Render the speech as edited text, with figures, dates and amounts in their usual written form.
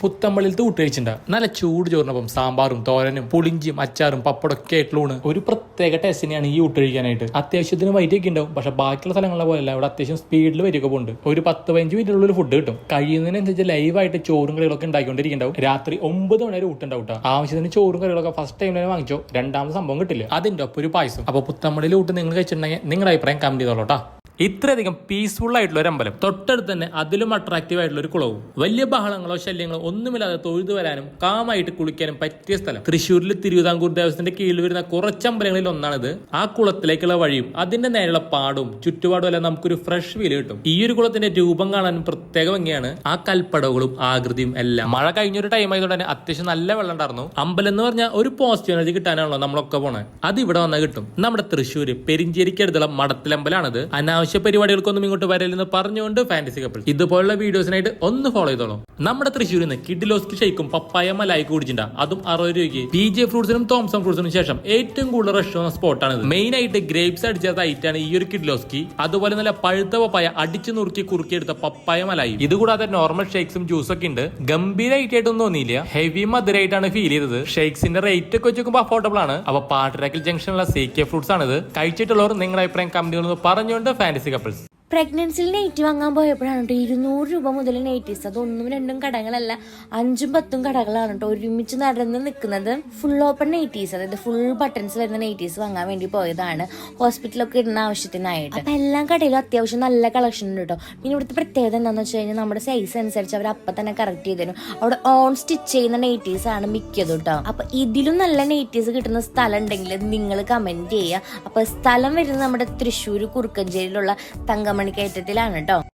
പുത്തമ്പള്ളിലത്തെ ഊട്ട് കഴിച്ചിട്ടുണ്ടാവും. നല്ല ചൂട് ചോറിനൊപ്പം സാമ്പാറും തോരനും പുളിഞ്ചിയും അച്ചാറും പപ്പടമൊക്കെ ആയിട്ടുള്ള ഒരു പ്രത്യേക ടേസ്റ്റ് തന്നെയാണ് ഈ ഊട്ട് കഴിക്കാനായിട്ട്. അത്യാവശ്യത്തിന് വൈറ്റൊക്കെ ഉണ്ടാവും. പക്ഷെ ബാക്കിയുള്ള സ്ഥലങ്ങളിലെ പോലെയല്ല, ഇവിടെ അത്യാവശ്യം സ്പീഡിൽ വരിക പോകുന്നുണ്ട്. ഒരു 10-15 മിനിറ്റുള്ള ഒരു ഫുഡ് കിട്ടും. കഴിയുന്നതിനനുസരിച്ച് ലൈവായിട്ട് ചോറും കറികളൊക്കെ ഉണ്ടാക്കിക്കൊണ്ടിരിക്കുന്നുണ്ടാവും. രാത്രി 9 മണി വരെ ഊട്ടുണ്ടാവും. ആവശ്യത്തിന് ചോറും കറികളൊക്കെ ഫസ്റ്റ് ടൈം തന്നെ വാങ്ങിച്ചോ, രണ്ടാമത് സംഭവം കിട്ടില്ല. അതിന്റെ ഒപ്പം ഒരു പായസം. അപ്പൊ പുത്തമ്പള്ളിയിൽ ഊട്ട് നിങ്ങൾ കഴിച്ചിട്ടുണ്ടെങ്കിൽ നിങ്ങളുടെ അഭിപ്രായം കമന്റ് ചെയ്തോളൂട്ടാ. ഇത്രയധികം പീസ്ഫുൾ ആയിട്ടുള്ള ഒരു അമ്പലം, തൊട്ടടുത്ത് തന്നെ അതിലും അട്രാക്റ്റീവ് ആയിട്ടുള്ള ഒരു കുളവും, വലിയ ബഹളങ്ങളോ ശല്യങ്ങളോ ഒന്നുമില്ലാതെ തൊഴുതു വരാനും കാമായിട്ട് കുളിക്കാനും പറ്റിയ സ്ഥലം. തൃശ്ശൂരിൽ തിരുവിതാംകൂർ ദേവസ്വത്തിന്റെ കീഴിൽ വരുന്ന കുറച്ച് അമ്പലങ്ങളിൽ ഒന്നാണിത്. ആ കുളത്തിലേക്കുള്ള വഴിയും അതിന്റെ നേരെയുള്ള പാടും ചുറ്റുപാടും എല്ലാം നമുക്കൊരു ഫ്രഷ് ഫീൽ കിട്ടും. ഈ ഒരു കുളത്തിന്റെ രൂപം കാണാനും പ്രത്യേക ഭംഗിയാണ്. ആ കൽപ്പടവുകളും ആകൃതിയും എല്ലാം. മഴ കഴിഞ്ഞൊരു ടൈം ആയതുകൊണ്ട് തന്നെ അത്യാവശ്യം നല്ല വെള്ളം ഉണ്ടായിരുന്നു. അമ്പലം എന്ന് പറഞ്ഞാൽ ഒരു പോസിറ്റീവ് എനർജി കിട്ടാനാണല്ലോ നമ്മളൊക്കെ പോണേ. അത് ഇവിടെ വന്നാൽ കിട്ടും. നമ്മുടെ തൃശ്ശൂര് പെരിഞ്ചേരിക്കടുത്തുള്ള മടത്തിലമ്പലാണിത്. അനാവശ്യ പരിപാടികൾക്കൊന്നും ഇങ്ങോട്ട് വരലെന്ന് പറഞ്ഞുകൊണ്ട് ഫാന്റസി കപ്പിൾ ഇതുപോലുള്ള വീഡിയോസിനായിട്ട് ഒന്ന് ഫോളോ ചെയ്തോളൂ. നമ്മുടെ തൃശ്ശൂരിൽ നിന്ന് കിഡിലോസ്കി ഷെയ്ക്കും പപ്പായ മലായി കുടിച്ചിട്ടുണ്ട്. അതും 60 രൂപയ്ക്ക്. PJ ഫ്രൂട്ട്സിനും തോംസൺ ഫ്രൂട്ട്സിനും ശേഷം ഏറ്റവും കൂടുതൽ റഷ് വന്ന സ്പോട്ടാണ്. മെയിൻ ആയിട്ട് ഗ്രേപ്സ് അടിച്ച ഐറ്റാണ് ഈ ഒരു കിഡിലോസ്കി. അതുപോലെ നല്ല പഴുത്ത പപ്പായ അടിച്ചു നുറുക്കി കുറുക്കിയെടുത്ത പപ്പായ മലായി. ഇതുകൂടാതെ നോർമൽ ഷേക്സും ജ്യൂസ് ഒക്കെ ഉണ്ട്. ഗംഭീരമായിട്ടൊന്നും തോന്നിയില്ല. ഹെവി മധുരമായിട്ടാണ് ഫീൽ ചെയ്തത്. ഷേക്സിന്റെ റേറ്റ് ഒക്കെ വെച്ചോക്കുമ്പോൾ അഫോർഡബിൾ ആണ്. അപ്പൊ പാട്ടരാക്കൽ ജംഗ്ഷനിലുള്ള CK ഫ്രൂട്ട്സ് ആണിത്. കഴിച്ചിട്ടുള്ളവർ നിങ്ങളുടെ അഭിപ്രായം കമന്റുകൾ പറഞ്ഞുകൊണ്ട് ഫാന്റസി കപ്പിൾസ്. പ്രഗ്നൻസിയിൽ നെയ്റ്റ് വാങ്ങാൻ പോയപ്പോഴാണ് കേട്ടോ 200 രൂപ മുതൽ നെയ്റ്റീസ്. അത് 1-2 കടകളല്ല, 5-10 കടകളാണ് കേട്ടോ ഒരുമിച്ച് നടന്ന് നിൽക്കുന്നത്. ഫുൾ ഓപ്പൺ നെയ്റ്റീസ്, അതായത് ഫുൾ ബട്ടൺസ് വരുന്ന നെയ്റ്റീസ് വാങ്ങാൻ വേണ്ടി പോയതാണ്, ഹോസ്പിറ്റലൊക്കെ ഇടുന്ന ആവശ്യത്തിനായിട്ട്. അപ്പൊ എല്ലാ കടയിലും അത്യാവശ്യം നല്ല കളക്ഷൻ ഉണ്ട് കേട്ടോ. പിന്നെ ഇവിടുത്തെ പ്രത്യേകത എന്താണെന്ന് വെച്ച് കഴിഞ്ഞാൽ നമ്മുടെ സൈസ് അനുസരിച്ച് അവർ അപ്പം തന്നെ കറക്റ്റ് ചെയ്ത് തരും. അവിടെ ഓൺ സ്റ്റിച്ച് ചെയ്യുന്ന നെയ്റ്റീസ് ആണ് മിക്കതും കേട്ടോ. അപ്പൊ ഇതിലും നല്ല നെയ്റ്റീസ് കിട്ടുന്ന സ്ഥലം ഉണ്ടെങ്കിൽ നിങ്ങൾ കമന്റ് ചെയ്യുക. അപ്പൊ സ്ഥലം വരുന്നത് നമ്മുടെ തൃശ്ശൂർ കുറുക്കഞ്ചേരിയിലുള്ള തങ്കമണിക്കയറ്റത്തിലാണ് കേട്ടോ.